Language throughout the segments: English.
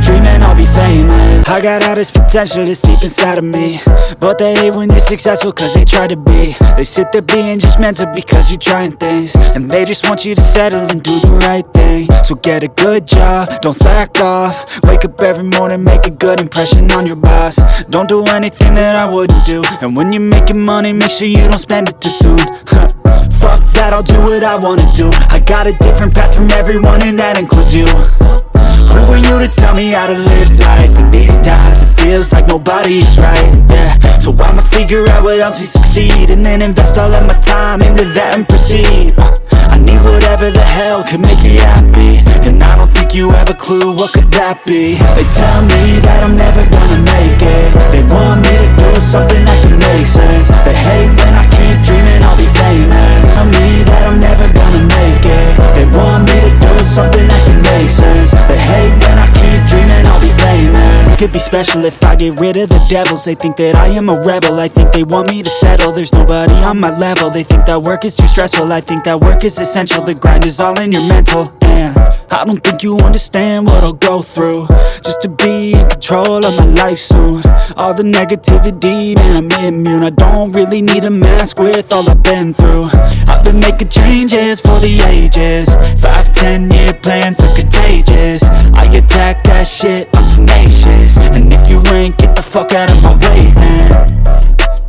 dreaming I'll be famous. I got all this potential that's deep inside of me, but they hate when you're successful cause they try to be. They sit there being judgmental because you're trying things, and they just want you to settle and do the right thing. So get a good job, don't slack off. Wake up every morning, make a good impression on your boss. Don't do anything that I wouldn't do, and when you're making money, make sure you don't spend it too soon. Fuck that, I'll do what I wanna do. I got a different path from everyone, and that includes you. Who are you to tell me how to live life? In these times it feels like nobody's right, yeah. So I'ma figure out what else we succeed, and then invest all of my time into that and proceed. I need whatever the hell could make me happy, and I don't think you have a clue what could that be. They tell me that I'm never gonna make it. They want me to do something that can make sense. They hate when I keep dreaming I'll be famous. Tell me that I'm never gonna make it. They want me to do something that can make sense. They hate when I keep dreaming I'll be famous. Could be special if I get rid of the devils. They think that I am a rebel. I think they want me to settle. There's nobody on my level. They think that work is too stressful. I think that work is essential. The grind is all in your mental, and I don't think you understand what I'll go through just to be in control of my life soon. All the negativity, man, I'm immune. I don't really need a mask with all I've been through. I've been making changes for the ages. 5-10 year plans are contagious. I attack that shit, I'm tenacious. And if you ain't, get the fuck out of my way then.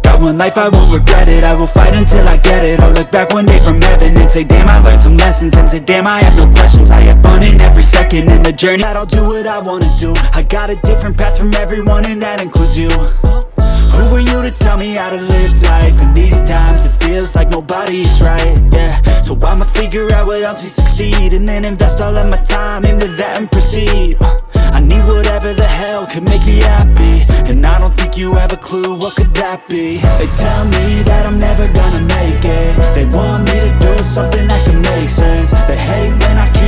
Got one life, I won't regret it. I will fight until I get it. I'll look back one day from heaven and say damn, I learned some lessons, and say damn, I have no questions. I have fun in every second in the journey. That I'll do what I wanna do. I got a different path from everyone, and that includes you. Who are you to tell me how to live life? In these times it feels like nobody's right, yeah. So I'ma figure out what else we succeed, and then invest all of my time into that and proceed. I need whatever the hell could make me happy, and I don't think you have a clue what could that be. They tell me that I'm never gonna make it. They want me to do something that can make sense. They hate when I keep